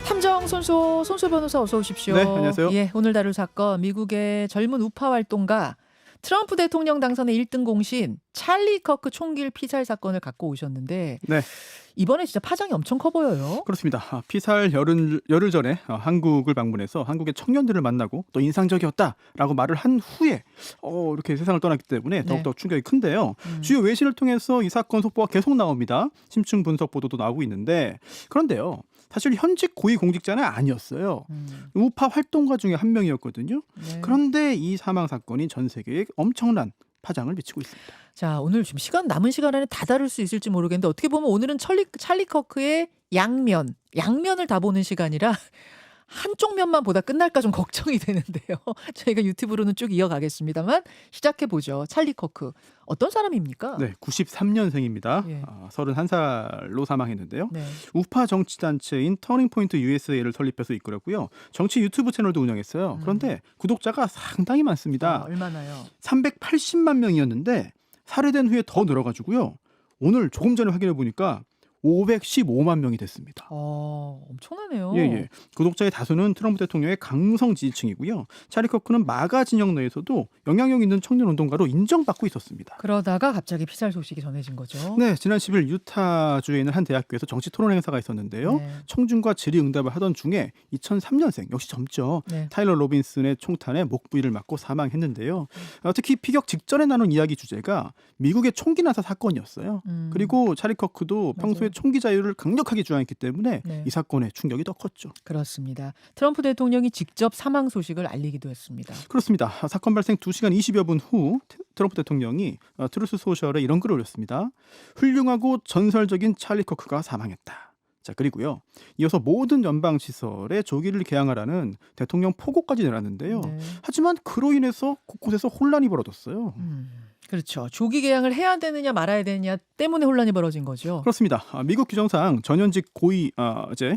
탐정 손수 변호사 어서 오십시오. 네, 안녕하세요. 예, 오늘 다룰 사건 미국의 젊은 우파 활동가 트럼프 대통령 당선의 1등 공신 찰리 커크 총길 피살 사건을 갖고 오셨는데 네, 이번에 진짜 파장이 엄청 커 보여요. 그렇습니다. 피살 열흘 전에 한국을 방문해서 한국의 청년들을 만나고 또 인상적이었다라고 말을 한 후에 이렇게 세상을 떠났기 때문에 더욱더 충격이 큰데요. 주요 외신을 통해서 이 사건 속보가 계속 나옵니다. 심층 분석 보도도 나오고 있는데 그런데요. 사실 현직 고위공직자는 아니었어요. 우파 활동가 중에 한 명이었거든요. 네. 그런데 이 사망 사건이 전 세계에 엄청난 파장을 미치고 있습니다. 자, 오늘 지금 남은 시간 안에 다 다룰 수 있을지 모르겠는데 어떻게 보면 오늘은 찰리 커크의 양면을 다 보는 시간이라 한쪽 면만 보다 끝날까 좀 걱정이 되는데요. 저희가 유튜브로는 쭉 이어가겠습니다만 시작해보죠. 찰리 커크. 어떤 사람입니까? 네, 93년생입니다. 예. 31살로 사망했는데요. 네. 우파 정치단체인 터닝포인트 USA를 설립해서 이끌었고요. 정치 유튜브 채널도 운영했어요. 그런데 구독자가 상당히 많습니다. 얼마나요? 380만 명이었는데 살해된 후에 더 늘어가지고요. 오늘 조금 전에 확인해 보니까 515만 명이 됐습니다. 엄청나네요. 예. 구독자의 다수는 트럼프 대통령의 강성 지지층이고요. 찰리 커크는 마가 진영 내에서도 영향력 있는 청년 운동가로 인정받고 있었습니다. 그러다가 갑자기 피살 소식이 전해진 거죠. 네, 지난 10일 유타주에 있는 한 대학교에서 정치 토론 행사가 있었는데요. 네. 청중과 질의응답을 하던 중에 2003년생 역시 젊죠. 네. 타일러 로빈슨의 총탄에 목 부위를 맞고 사망했는데요. 특히 피격 직전에 나눈 이야기 주제가 미국의 총기 난사 사건이었어요. 그리고 찰리 커크도 평소에 총기 자유를 강력하게 주장했기 때문에 네. 이 사건의 충격이 더 컸죠. 그렇습니다. 트럼프 대통령이 직접 사망 소식을 알리기도 했습니다. 그렇습니다. 사건 발생 2시간 20여 분 후 트럼프 대통령이 트루스 소셜에 이런 글을 올렸습니다. 훌륭하고 전설적인 찰리 커크가 사망했다. 자, 그리고요. 이어서 모든 연방시설에 조기를 개항하라는 대통령 포고까지 내놨는데요. 네. 하지만 그로 인해서 곳곳에서 혼란이 벌어졌어요. 그렇죠. 조기 개항을 해야 되느냐 말아야 되느냐 때문에 혼란이 벌어진 거죠. 그렇습니다. 미국 규정상 전현직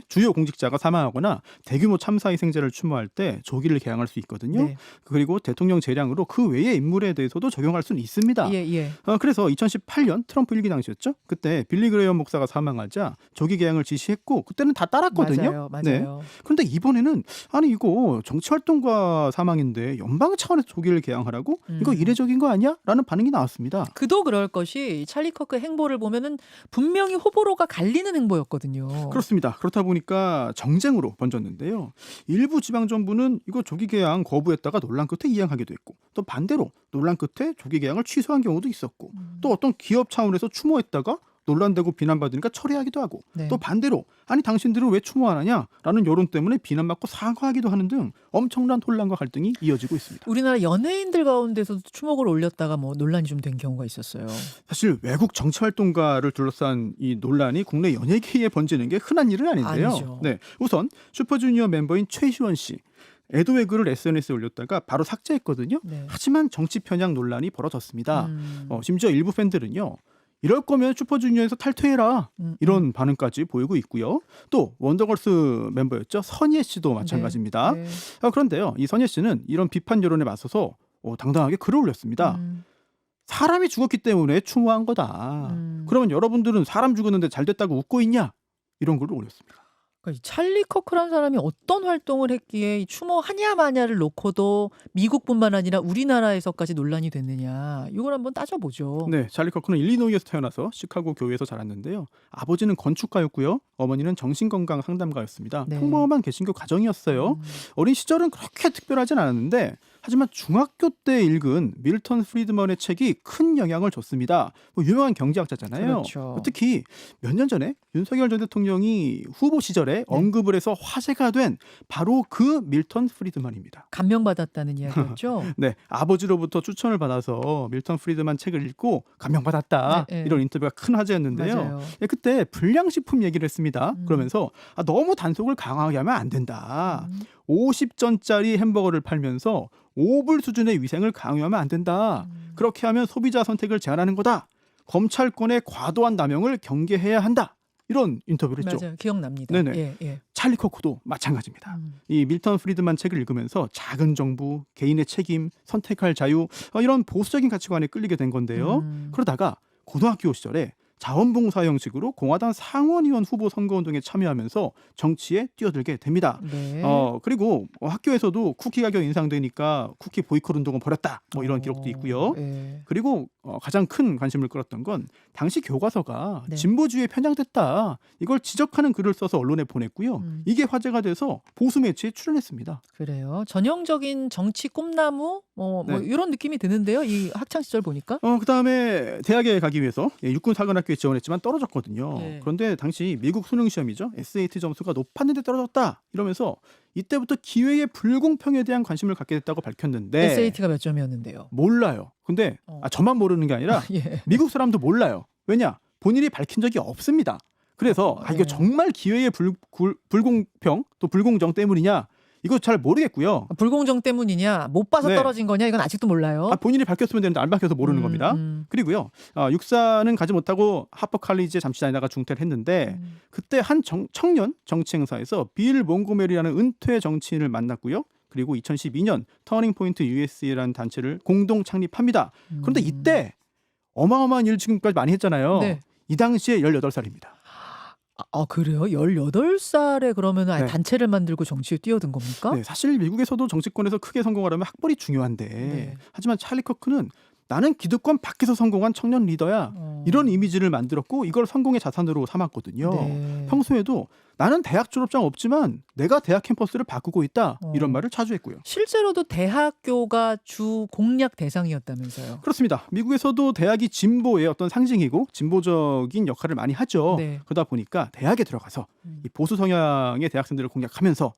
주요 공직자가 사망하거나 대규모 참사 희생자를 추모할 때 조기를 개항할 수 있거든요. 네. 그리고 대통령 재량으로 그 외의 인물에 대해서도 적용할 수는 있습니다. 예. 그래서 2018년 트럼프 1기 당시였죠. 그때 빌리 그레이엄 목사가 사망하자 조기 개항을 지시했고 그때는 다 따랐거든요. 맞아요. 네. 그런데 이번에는 아니 이거 정치활동가 사망인데 연방 차원에서 조기를 개항하라고? 이거 이례적인 거 아니야? 라는 반응이 나왔습니다. 그도 그럴 것이 찰리 커크 행보를 보면은 분명히 호불호가 갈리는 행보였거든요. 그렇습니다. 그렇다 보니까 정쟁으로 번졌는데요. 일부 지방 정부는 이거 조기 개항 거부했다가 논란 끝에 이행하기도 했고 또 반대로 논란 끝에 조기 개항을 취소한 경우도 있었고 또 어떤 기업 차원에서 추모했다가 논란되고 비난받으니까 철회하기도 하고 네. 또 반대로 아니 당신들은 왜 추모 안 하냐? 라는 여론 때문에 비난받고 사과하기도 하는 등 엄청난 혼란과 갈등이 이어지고 있습니다. 우리나라 연예인들 가운데서도 추목을 올렸다가 뭐 논란이 좀 된 경우가 있었어요. 사실 외국 정치활동가를 둘러싼 이 논란이 국내 연예계에 번지는 게 흔한 일은 아닌데요. 아니죠. 네, 우선 슈퍼주니어 멤버인 최시원 씨. 애도의 글을 SNS에 올렸다가 바로 삭제했거든요. 네. 하지만 정치 편향 논란이 벌어졌습니다. 심지어 일부 팬들은요. 이럴 거면 슈퍼주니어에서 탈퇴해라. 이런 반응까지 보이고 있고요. 또 원더걸스 멤버였죠. 선예 씨도 마찬가지입니다. 네. 그런데요. 이 선예 씨는 이런 비판 여론에 맞서서 당당하게 글을 올렸습니다. 사람이 죽었기 때문에 추모한 거다. 그러면 여러분들은 사람 죽었는데 잘 됐다고 웃고 있냐? 이런 글을 올렸습니다. 그러니까 이 찰리 커크라는 사람이 어떤 활동을 했기에 이 추모 하냐 마냐를 놓고도 미국뿐만 아니라 우리나라에서까지 논란이 됐느냐. 이걸 한번 따져보죠. 네, 찰리 커크는 일리노이에서 태어나서 시카고 교회에서 자랐는데요. 아버지는 건축가였고요. 어머니는 정신건강 상담가였습니다. 네. 평범한 개신교 가정이었어요. 어린 시절은 그렇게 특별하진 않았는데 하지만 중학교 때 읽은 밀턴 프리드먼의 책이 큰 영향을 줬습니다. 유명한 경제학자잖아요. 그렇죠. 특히 몇 년 전에 윤석열 전 대통령이 후보 시절에 언급을 해서 화제가 된 바로 그 밀턴 프리드먼입니다. 감명받았다는 이야기였죠. 네, 아버지로부터 추천을 받아서 밀턴 프리드만 책을 읽고 감명받았다. 네. 이런 인터뷰가 큰 화제였는데요. 맞아요. 네, 그때 불량식품 얘기를 했습니다. 그러면서 너무 단속을 강하게 하면 안 된다. 50전짜리 햄버거를 팔면서 5불 수준의 위생을 강요하면 안 된다. 그렇게 하면 소비자 선택을 제한하는 거다. 검찰권의 과도한 남용을 경계해야 한다. 이런 인터뷰를 했죠. 맞아요. 기억납니다. 네네. 예. 찰리 커크도 마찬가지입니다. 이 밀턴 프리드만 책을 읽으면서 작은 정부, 개인의 책임, 선택할 자유 이런 보수적인 가치관에 끌리게 된 건데요. 그러다가 고등학교 시절에 자원봉사 형식으로 공화당 상원의원 후보 선거운동에 참여하면서 정치에 뛰어들게 됩니다. 네. 그리고 학교에서도 쿠키 가격 인상되니까 쿠키 보이콧 운동을 벌였다. 뭐 이런 기록도 있고요. 네. 그리고 가장 큰 관심을 끌었던 건 당시 교과서가 네. 진보주의에 편향됐다. 이걸 지적하는 글을 써서 언론에 보냈고요. 이게 화제가 돼서 보수 매체에 출연했습니다. 그래요. 전형적인 정치 꿈나무 뭐 네. 이런 느낌이 드는데요. 이 학창 시절 보니까. 그다음에 대학에 가기 위해서 육군 사관학교에 지원했지만 떨어졌거든요. 네. 그런데 당시 미국 수능 시험이죠. SAT 점수가 높았는데 떨어졌다. 이러면서 이때부터 기회의 불공평에 대한 관심을 갖게 됐다고 밝혔는데 SAT가 몇 점이었는데요? 몰라요. 근데 저만 모르는 게 아니라 예. 미국 사람도 몰라요. 왜냐? 본인이 밝힌 적이 없습니다. 그래서 이거 예. 정말 기회의 불공평 또 불공정 때문이냐? 이거 잘 모르겠고요. 불공정 때문이냐, 못 봐서 네. 떨어진 거냐, 이건 아직도 몰라요. 본인이 밝혔으면 되는데 안 밝혀서 모르는 겁니다. 그리고요. 육사는 가지 못하고 하퍼 칼리지에 잠시 다니다가 중퇴를 했는데 그때 한 청년 정치 행사에서 빌 몽고메리라는 은퇴 정치인을 만났고요. 그리고 2012년 터닝 포인트 USA라는 단체를 공동 창립합니다. 그런데 이때 어마어마한 일 지금까지 많이 했잖아요. 네. 이 당시에 18살입니다. 그래요? 18살에 그러면 아예 네. 단체를 만들고 정치에 뛰어든 겁니까? 네, 사실 미국에서도 정치권에서 크게 성공하려면 학벌이 중요한데 네. 하지만 찰리 커크는 나는 기득권 밖에서 성공한 청년 리더야. 이런 이미지를 만들었고 이걸 성공의 자산으로 삼았거든요. 네. 평소에도 나는 대학 졸업장 없지만 내가 대학 캠퍼스를 바꾸고 있다. 이런 말을 자주 했고요. 실제로도 대학교가 주 공략 대상이었다면서요? 그렇습니다. 미국에서도 대학이 진보의 어떤 상징이고 진보적인 역할을 많이 하죠. 네. 그러다 보니까 대학에 들어가서 이 보수 성향의 대학생들을 공략하면서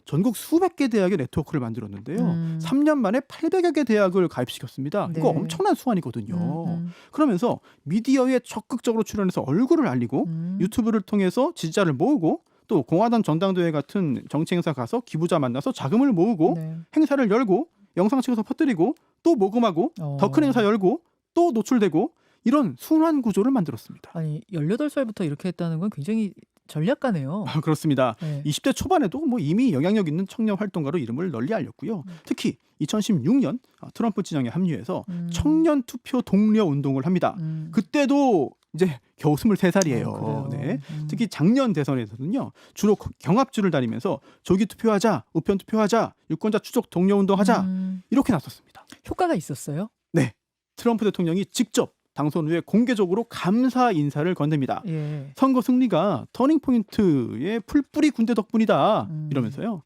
전국 수백 개 대학의 네트워크를 만들었는데요. 3년 만에 800여 개 대학을 가입시켰습니다. 네. 이거 엄청난 수완이거든요. 그러면서 미디어에 적극적으로 출연해서 얼굴을 알리고 유튜브를 통해서 지지자를 모으고 또 공화당 전당대회 같은 정치 행사 가서 기부자 만나서 자금을 모으고 네. 행사를 열고 영상 찍어서 퍼뜨리고 또 모금하고 더 큰 행사 열고 또 노출되고 이런 순환 구조를 만들었습니다. 아니 18살부터 이렇게 했다는 건 굉장히 전략가네요. 그렇습니다. 네. 20대 초반에도 뭐 이미 영향력 있는 청년 활동가로 이름을 널리 알렸고요. 특히 2016년 트럼프 진영에 합류해서 청년 투표 독려 운동을 합니다. 그때도 이제 겨우 23살이에요. 네. 특히 작년 대선에서는요. 주로 경합주를 다니면서 조기 투표하자, 우편 투표하자, 유권자 추적 독려 운동하자 이렇게 나섰습니다. 효과가 있었어요? 네. 트럼프 대통령이 직접 당선 후에 공개적으로 감사 인사를 건넵니다. 예. 선거 승리가 터닝포인트의 풀뿌리 군대 덕분이다. 이러면서요.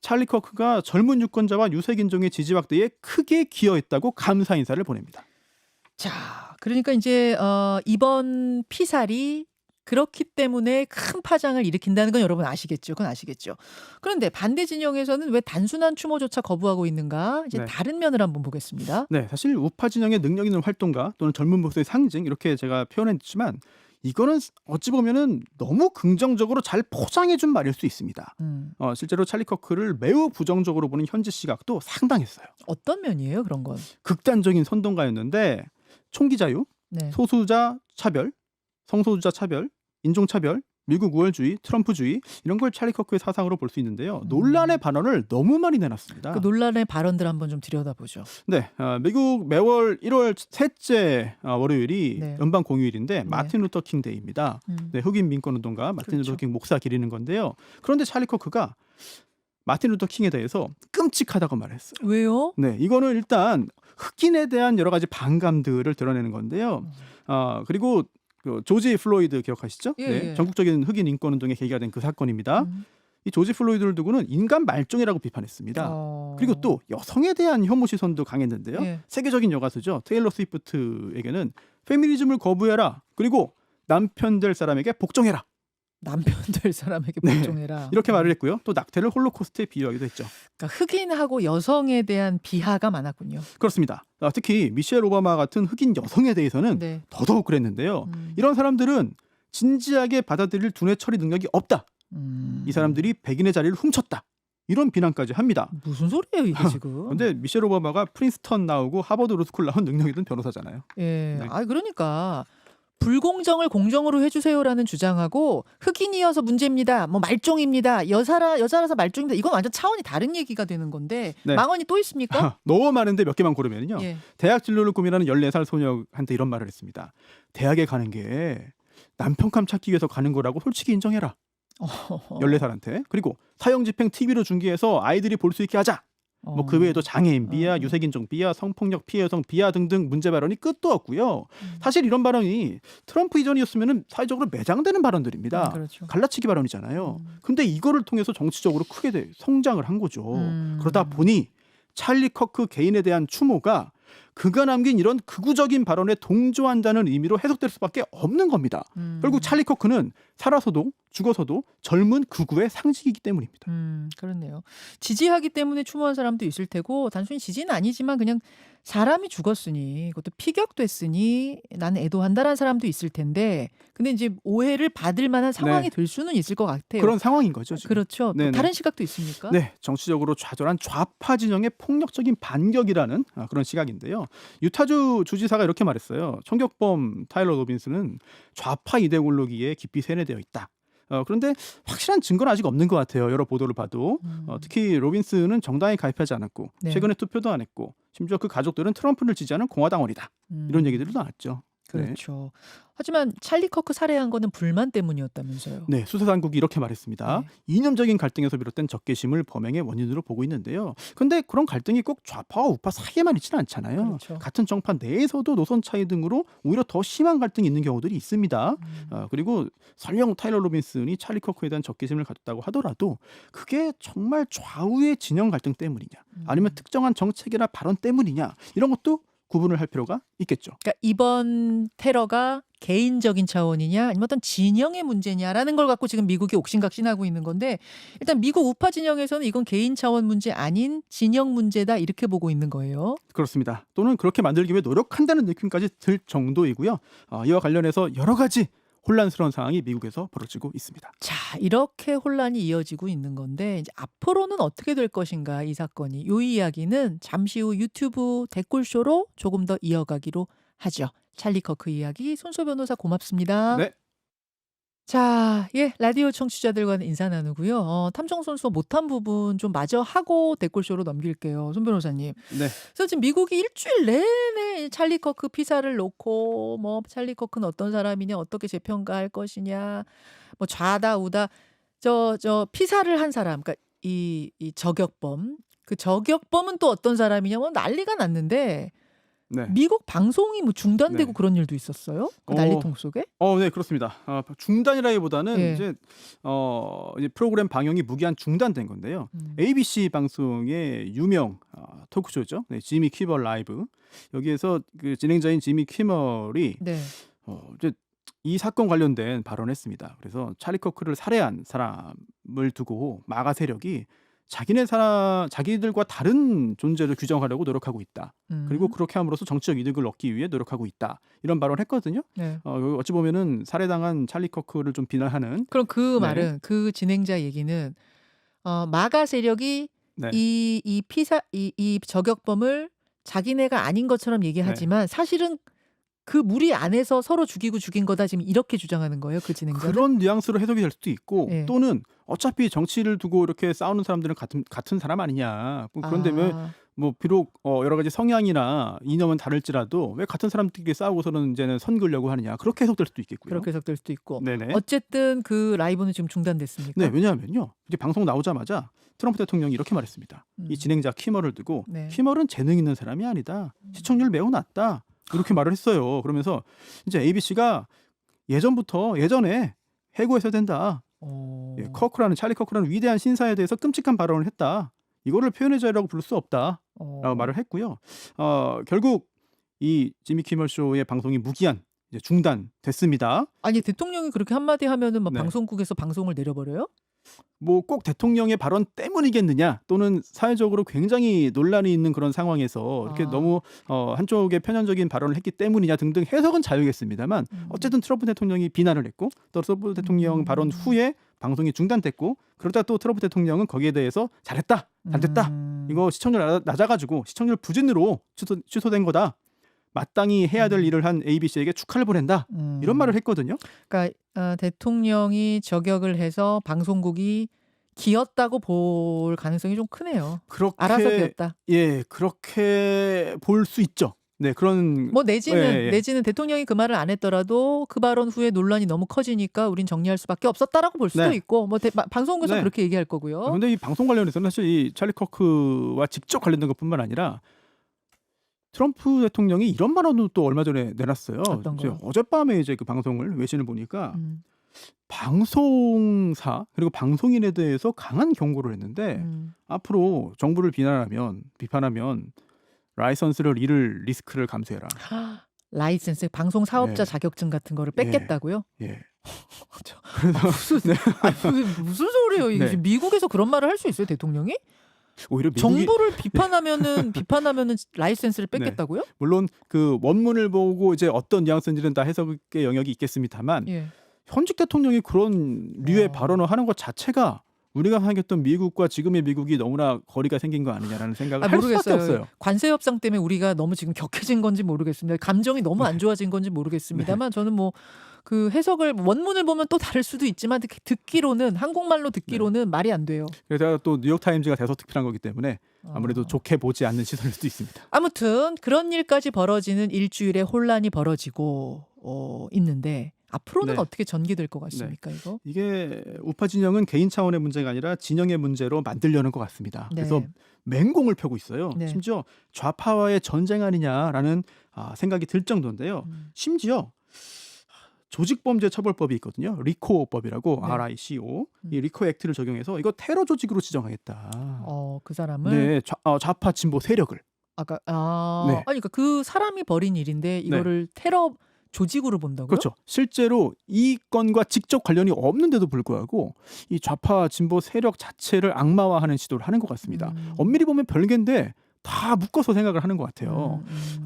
찰리 커크가 젊은 유권자와 유색인종의 지지 확대에 크게 기여했다고 감사 인사를 보냅니다. 자, 그러니까 이제 이번 피살이 그렇기 때문에 큰 파장을 일으킨다는 건 여러분 아시겠죠? 그건 아시겠죠? 그런데 반대 진영에서는 왜 단순한 추모조차 거부하고 있는가? 이제 네. 다른 면을 한번 보겠습니다. 네, 사실 우파 진영의 능력 있는 활동가 또는 젊은 보수의 상징 이렇게 제가 표현했지만 이거는 어찌 보면은 너무 긍정적으로 잘 포장해준 말일 수 있습니다. 실제로 찰리 커크를 매우 부정적으로 보는 현지 시각도 상당했어요. 어떤 면이에요, 그런 건? 극단적인 선동가였는데 총기 자유, 네. 소수자 차별, 성소수자 차별, 인종차별, 미국 우월주의, 트럼프주의 이런 걸 찰리 커크의 사상으로 볼 수 있는데요. 논란의 발언을 너무 많이 내놨습니다. 그 논란의 발언들 한번 좀 들여다보죠. 네, 미국 매월 1월 셋째 월요일이 네. 연방 공휴일인데 마틴 루터 킹 데이입니다. 음. 네, 흑인 민권 운동가 마틴 그렇죠. 루터 킹 목사 기리는 건데요. 그런데 찰리 커크가 마틴 루터 킹에 대해서 끔찍하다고 말했어요. 왜요? 네, 이거는 일단 흑인에 대한 여러 가지 반감들을 드러내는 건데요. 그리고 그 조지 플로이드 기억하시죠? 예, 네, 예. 전국적인 흑인 인권 운동의 계기가 된 그 사건입니다. 이 조지 플로이드를 두고는 인간 말종이라고 비판했습니다. 그리고 또 여성에 대한 혐오 시선도 강했는데요. 예. 세계적인 여가수죠. 테일러 스위프트에게는 페미니즘을 거부해라. 그리고 남편 될 사람에게 복종해라. 남편 될 사람에게 네. 복종해라. 이렇게 말을 했고요. 또 낙태를 홀로코스트에 비유하기도 했죠. 그러니까 흑인하고 여성에 대한 비하가 많았군요. 그렇습니다. 특히 미셸 오바마 같은 흑인 여성에 대해서는 네. 더더욱 그랬는데요. 이런 사람들은 진지하게 받아들일 두뇌 처리 능력이 없다. 이 사람들이 백인의 자리를 훔쳤다. 이런 비난까지 합니다. 무슨 소리예요 이게 지금? 그런데 미셸 오바마가 프린스턴 나오고 하버드 로스쿨 나온 능력 있는 변호사잖아요. 예. 네. 그러니까 불공정을 공정으로 해주세요라는 주장하고 흑인이어서 문제입니다. 뭐 말종입니다. 여자라서 말종입니다. 이건 완전 차원이 다른 얘기가 되는 건데 네. 망언이 또 있습니까? 너무 많은데 몇 개만 고르면요. 예. 대학 진로를 고민하는 14살 소녀한테 이런 말을 했습니다. 대학에 가는 게 남편감 찾기 위해서 가는 거라고 솔직히 인정해라. 어허허. 14살한테. 그리고 사형집행 TV로 중계해서 아이들이 볼 수 있게 하자. 뭐 그 어. 외에도 장애인 비하, 어. 유색인종 비하, 성폭력 피해 여성 비하 등등 문제 발언이 끝도 없고요. 사실 이런 발언이 트럼프 이전이었으면 사회적으로 매장되는 발언들입니다. 그렇죠. 갈라치기 발언이잖아요. 근데 이거를 통해서 정치적으로 크게 성장을 한 거죠. 그러다 보니 찰리 커크 개인에 대한 추모가 그가 남긴 이런 극우적인 발언에 동조한다는 의미로 해석될 수밖에 없는 겁니다. 결국 찰리 커크는 살아서도 죽어서도 젊은 극우의 상징이기 때문입니다. 그렇네요. 지지하기 때문에 추모한 사람도 있을 테고 단순히 지지는 아니지만 그냥 사람이 죽었으니 그것도 피격됐으니 나는 애도한다라는 사람도 있을 텐데 근데 이제 오해를 받을 만한 상황이 될 수는 있을 것 같아요. 그런 상황인 거죠. 지금. 그렇죠. 또 네네. 다른 시각도 있습니까? 네, 정치적으로 좌절한 좌파 진영의 폭력적인 반격이라는 그런 시각인데요. 유타주 주지사가 이렇게 말했어요. 총격범 타일러 로빈스는 좌파 이데올로기에 깊이 세뇌되어 있다. 그런데 확실한 증거는 아직 없는 것 같아요. 여러 보도를 봐도. 특히 로빈스는 정당에 가입하지 않았고 네. 최근에 투표도 안 했고 심지어 그 가족들은 트럼프를 지지하는 공화당원이다. 이런 얘기들도 나왔죠. 그렇죠. 하지만 찰리 커크 살해한 거는 불만 때문이었다면서요. 네, 수사당국이 이렇게 말했습니다. 네. 이념적인 갈등에서 비롯된 적개심을 범행의 원인으로 보고 있는데요. 근데 그런 갈등이 꼭 좌파와 우파 사이에만 있지는 않잖아요. 그렇죠. 같은 정파 내에서도 노선 차이 등으로 오히려 더 심한 갈등이 있는 경우들이 있습니다. 그리고 설령 타일러 로빈슨이 찰리 커크에 대한 적개심을 가졌다고 하더라도 그게 정말 좌우의 진영 갈등 때문이냐 아니면 특정한 정책이나 발언 때문이냐 이런 것도 구분을 할 필요가 있겠죠. 그러니까 이번 테러가 개인적인 차원이냐 아니면 어떤 진영의 문제냐라는 걸 갖고 지금 미국이 옥신각신하고 있는 건데 일단 미국 우파 진영에서는 이건 개인 차원 문제 아닌 진영 문제다 이렇게 보고 있는 거예요. 그렇습니다. 또는 그렇게 만들기 위해 노력한다는 느낌까지 들 정도이고요. 이와 관련해서 여러 가지 혼란스러운 상황이 미국에서 벌어지고 있습니다. 자, 이렇게 혼란이 이어지고 있는 건데 이제 앞으로는 어떻게 될 것인가 이 사건이. 이 이야기는 잠시 후 유튜브 댓글쇼로 조금 더 이어가기로 하죠. 찰리 커크 이야기 손소 변호사 고맙습니다. 네. 자, 예, 라디오 청취자들과는 인사 나누고요. 탐정 선수 못한 부분 좀 마저 하고 댓글쇼로 넘길게요. 손 변호사님. 네. 그래서 지금 미국이 일주일 내내 찰리 커크 피사를 놓고 뭐 찰리 커크는 어떤 사람이냐 어떻게 재평가할 것이냐 뭐 좌다 우다 저 피사를 한 사람 그러니까 이 저격범 그 저격범은 또 어떤 사람이냐 뭐 난리가 났는데 네. 미국 방송이 뭐 중단되고 네. 그런 일도 있었어요? 그 난리통 속에? 네, 그렇습니다. 중단이라기보다는 예. 이제 프로그램 방영이 무기한 중단된 건데요. ABC 방송의 유명 토크쇼죠. 네, 지미 키멀 라이브. 여기에서 그 진행자인 지미 키멀이 네. 이제 이 사건 관련된 발언했습니다. 그래서 찰리 커크를 살해한 사람을 두고 마가 세력이 자기들과 다른 존재를 규정하려고 노력하고 있다. 그리고 그렇게 함으로써 정치적 이득을 얻기 위해 노력하고 있다. 이런 발언을 했거든요. 네. 어찌 보면은 살해당한 찰리 커크를 좀 비난하는 그럼 그 네. 말은 그 진행자 얘기는 마가 세력이 네. 이 저격범을 자기네가 아닌 것처럼 얘기하지만 사실은 그 무리 안에서 서로 죽이고 죽인 거다 지금 이렇게 주장하는 거예요, 그 진행자는? 그런 뉘앙스로 해석이 될 수도 있고 예. 또는 어차피 정치를 두고 이렇게 싸우는 사람들은 같은 사람 아니냐. 그런데 왜 뭐 비록 여러 가지 성향이나 이념은 다를지라도 왜 같은 사람들끼리 싸우고서는 이제는 선 그려고 하느냐. 그렇게 해석될 수도 있겠고요. 그렇게 해석될 수도 있고. 네네. 어쨌든 그 라이브는 지금 중단됐습니까? 네, 왜냐하면요. 이제 방송 나오자마자 트럼프 대통령이 이렇게 말했습니다. 이 진행자 키멀을 두고 네. 키멀은 재능 있는 사람이 아니다. 시청률 매우 낮다. 이렇게 말을 했어요. 그러면서 이제 ABC가 예전에 해고했어야 된다. 찰리 커크라는 위대한 신사에 대해서 끔찍한 발언을 했다. 이거를 표현의 자유라고 부를 수 없다라고 말을 했고요. 결국 이 지미 키멀 쇼의 방송이 무기한 이제 중단됐습니다. 아니 대통령이 그렇게 한마디 하면은 막 네. 방송국에서 방송을 내려버려요? 뭐 꼭 대통령의 발언 때문이겠느냐 또는 사회적으로 굉장히 논란이 있는 그런 상황에서 이렇게 너무 한쪽에 편향적인 발언을 했기 때문이냐 등등 해석은 자유겠습니다만 어쨌든 트럼프 대통령이 비난을 했고 또 트럼프 대통령 발언 후에 방송이 중단됐고 그러다 또 트럼프 대통령은 거기에 대해서 잘했다 잘됐다 이거 시청률 낮아가지고 시청률 부진으로 취소된 거다. 마땅히 해야 될 일을 한 ABC에게 축하를 보낸다. 이런 말을 했거든요. 그러니까 대통령이 저격을 해서 방송국이 기었다고 볼 가능성이 좀 크네요. 그렇게 알아서 기었다. 예, 그렇게 볼 수 있죠. 네, 그런 뭐 예, 예. 내지는 대통령이 그 말을 안 했더라도 그 발언 후에 논란이 너무 커지니까 우린 정리할 수밖에 없었다라고 볼 수도 네. 있고 뭐 방송국에서 네. 그렇게 얘기할 거고요. 근데 이 방송 관련해서는 사실 이 찰리 커크와 직접 관련된 것뿐만 아니라 트럼프 대통령이 이런 발언도 또 얼마 전에 내놨어요. 어떤 이제 거요? 어젯밤에 이제 그 방송을 외신을 보니까 음, 방송사 그리고 방송인에 대해서 강한 경고를 했는데 음. 앞으로 정부를 비판하면 라이선스를 잃을 리스크를 감수해라. 라이센스 방송 사업자 네. 자격증 같은 거를 예. 뺏겠다고요? 예. 저- 그래서 무슨 무슨 소리예요? 이게 네. 지금 미국에서 그런 말을 할 수 있어요, 대통령이? 오히려 미국이 정부를 비판하면은 라이센스를 네. 뺏겠다고요? 물론 그 원문을 보고 이제 어떤 뉘앙스인지는 다 해석의 영역이 있겠습니다만 예. 현직 대통령이 그런 류의 어. 발언을 하는 것 자체가 우리가 생각했던 미국과 지금의 미국이 너무나 거리가 생긴 거 아니냐라는 생각을 할 수밖에 없어요. 관세 협상 때문에 우리가 너무 지금 격해진 건지 모르겠습니다. 감정이 너무 안 좋아진 건지 모르겠습니다만 저는 뭐 그 해석을 원문을 보면 또 다를 수도 있지만 듣기로는 한국말로 듣기로는 말이 안 돼요. 그래서 또 뉴욕 타임즈가 대서 특필한 거기 때문에 아무래도 좋게 보지 않는 시선일 수도 있습니다. 아무튼 그런 일까지 벌어지는 일주일에 혼란이 벌어지고 있는데 앞으로는 네. 어떻게 전개될 것 같습니까, 이거? 이게 우파 진영은 개인 차원의 문제가 아니라 진영의 문제로 만들려는 것 같습니다. 네. 그래서 맹공을 펴고 있어요. 네. 심지어 좌파와의 전쟁 아니냐라는 생각이 들 정도인데요. 심지어 조직범죄처벌법이 있거든요. 리코법이라고 네. RICO. 이 리코 액트를 적용해서 이거 테러 조직으로 지정하겠다. 그 사람을 네, 좌파 진보 세력을. 아까 네. 아니 그러니까 그 사람이 벌인 일인데 이거를 테러 조직으로 본다고요? 그렇죠. 실제로 이 건과 직접 관련이 없는데도 불구하고 이 좌파 진보 세력 자체를 악마화하는 시도를 하는 것 같습니다. 엄밀히 보면 별개인데 다 묶어서 생각을 하는 것 같아요.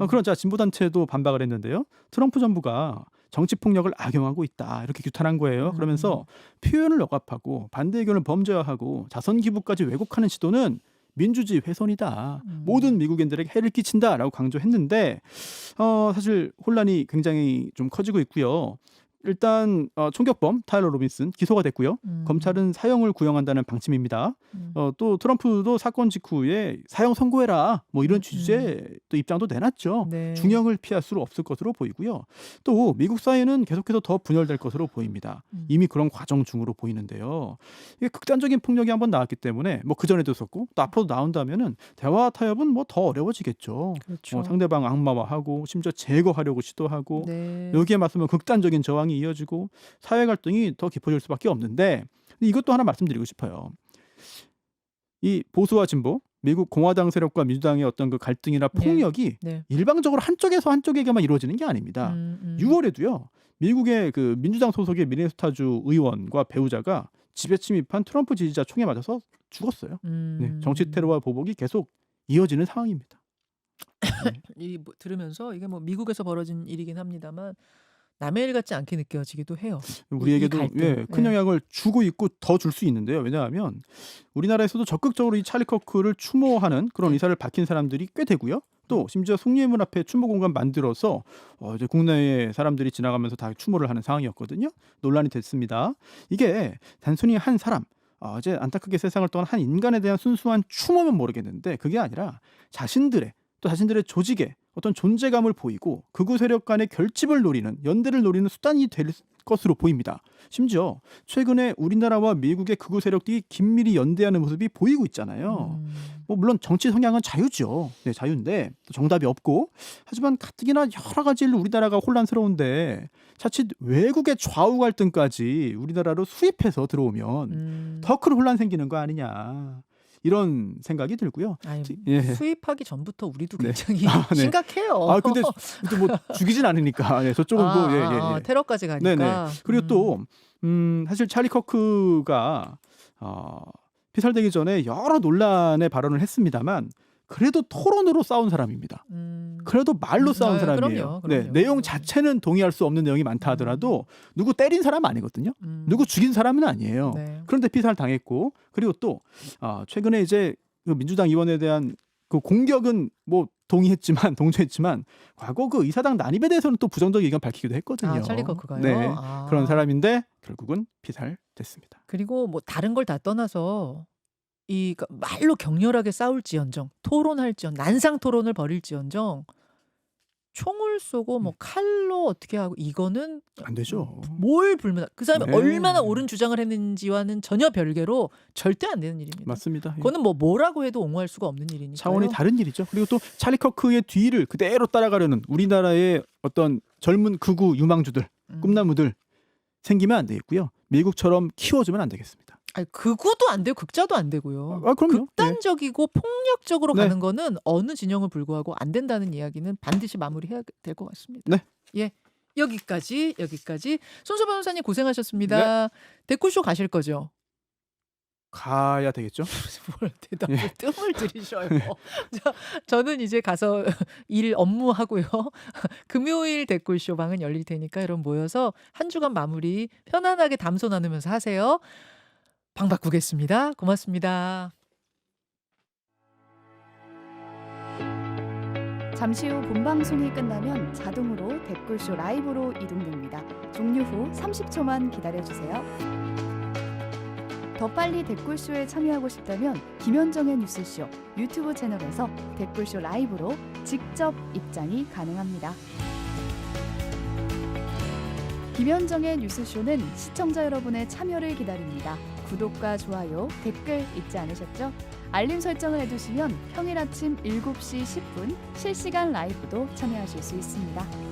그런 진보 단체도 반박을 했는데요. 트럼프 정부가 정치 폭력을 악용하고 있다 이렇게 규탄한 거예요. 그러면서 표현을 억압하고 반대 의견을 범죄화하고 자선 기부까지 왜곡하는 시도는 민주주의 훼손이다. 모든 미국인들에게 해를 끼친다라고 강조했는데 사실 혼란이 굉장히 좀 커지고 있고요. 일단 총격범 타일러 로빈슨 기소가 됐고요. 검찰은 사형을 구형한다는 방침입니다. 또 트럼프도 사건 직후에 사형 선고해라 뭐 이런 취지의 또 입장도 내놨죠. 네. 중형을 피할 수 없을 것으로 보이고요. 또 미국 사회는 계속해서 더 분열될 것으로 보입니다. 이미 그런 과정 중으로 보이는데요. 이게 극단적인 폭력이 한번 나왔기 때문에 뭐 그 전에도 있었고 또 앞으로도 나온다면은 대화 타협은 뭐 더 어려워지겠죠. 그렇죠. 상대방 악마화하고 심지어 제거하려고 시도하고 네. 여기에 맞서면 극단적인 저항이 이어지고 사회 갈등이 더 깊어질 수밖에 없는데 이것도 하나 말씀드리고 싶어요. 이 보수와 진보, 미국 공화당 세력과 민주당의 어떤 그 갈등이나 폭력이 네. 일방적으로 한쪽에서 한쪽에게만 이루어지는 게 아닙니다. 6월에도요. 미국의 그 민주당 소속의 미네소타주 의원과 배우자가 집에 침입한 트럼프 지지자 총에 맞아서 죽었어요. 네, 정치 테러와 보복이 계속 이어지는 상황입니다. 들으면서 이게 뭐 미국에서 벌어진 일이긴 합니다만 남의 일 같지 않게 느껴지기도 해요. 우리에게도 큰 영향을 주고 있고 더 줄 수 있는데요. 왜냐하면 우리나라에서도 적극적으로 이 찰리 커크를 추모하는 그런 의사를 밝힌 사람들이 꽤 되고요. 또 심지어 숭례문 앞에 추모 공간 만들어서 이제 국내에 사람들이 지나가면서 다 추모를 하는 상황이었거든요. 논란이 됐습니다. 이게 단순히 한 사람 이제 안타깝게 세상을 떠난 한 인간에 대한 순수한 추모면 모르겠는데 그게 아니라 자신들의 조직에 어떤 존재감을 보이고 극우 세력 간의 결집을 노리는 연대를 노리는 수단이 될 것으로 보입니다. 심지어 최근에 우리나라와 미국의 극우 세력들이 긴밀히 연대하는 모습이 보이고 있잖아요. 뭐 물론 정치 성향은 자유죠. 네, 자유인데 정답이 없고 하지만 가뜩이나 여러 가지 일로 우리나라가 혼란스러운데 자칫 외국의 좌우 갈등까지 우리나라로 수입해서 들어오면 더 큰 혼란 생기는 거 아니냐. 이런 생각이 들고요. 아니, 예. 수입하기 전부터 우리도 네. 굉장히 네. 심각해요. 근데 뭐 죽이진 않으니까. 네, 저쪽은 뭐 테러까지 가니까. 네네. 그리고 또 사실 찰리 커크가 피살되기 전에 여러 논란의 발언을 했습니다만 그래도 토론으로 싸운 사람입니다. 그래도 말로 싸운 사람이에요. 그럼요. 네, 내용 자체는 동의할 수 없는 내용이 많다 하더라도 누구 때린 사람 아니거든요. 누구 죽인 사람은 아니에요. 네. 그런데 피살 당했고 그리고 또 최근에 이제 그 민주당 의원에 대한 그 공격은 뭐 동조했지만 과거 그 의사당 난입에 대해서는 또 부정적 의견 밝히기도 했거든요. 찰리 커크가요? 네, 그런 사람인데 결국은 피살됐습니다. 그리고 뭐 다른 걸 다 떠나서 말로 격렬하게 싸울지언정, 토론할지언정, 난상 토론을 벌일지언정 총을 쏘고 뭐 칼로 어떻게 하고 이거는 안 되죠. 뭘 불면 그 사람이 네. 얼마나 옳은 주장을 했는지와는 전혀 별개로 절대 안 되는 일입니다. 맞습니다. 예. 그거는 뭐 뭐라고 해도 옹호할 수가 없는 일이니까요. 차원이 다른 일이죠. 그리고 또 찰리 커크의 뒤를 그대로 따라가려는 우리나라의 어떤 젊은 극우 유망주들, 꿈나무들 생기면 안 되겠고요. 미국처럼 키워주면 안 되겠습니다. 아니, 극우도 안 되고 극자도 안 되고요. 그럼요. 극단적이고 폭력적으로 네. 가는 거는 어느 진영을 불구하고 안 된다는 이야기는 반드시 마무리해야 될 것 같습니다. 네. 예. 여기까지. 손소 변호사님 고생하셨습니다. 댓글쇼 가실 거죠? 가야 되겠죠. 뭘 대답을 뜸을 들이셔요. 저는 이제 가서 일 업무하고요. 금요일 댓글쇼 방은 열릴 테니까 여러분 모여서 한 주간 마무리 편안하게 담소 나누면서 하세요. 방 바꾸겠습니다. 고맙습니다. 잠시 후 본방송이 끝나면 자동으로 댓글쇼 라이브로 이동됩니다. 종료 후 30초만 기다려주세요. 더 빨리 댓글쇼에 참여하고 싶다면 김현정의 뉴스쇼 유튜브 채널에서 댓글쇼 라이브로 직접 입장이 가능합니다. 김현정의 뉴스쇼는 시청자 여러분의 참여를 기다립니다. 구독과 좋아요, 댓글 잊지 않으셨죠? 알림 설정을 해두시면 평일 아침 7시 10분 실시간 라이브도 참여하실 수 있습니다.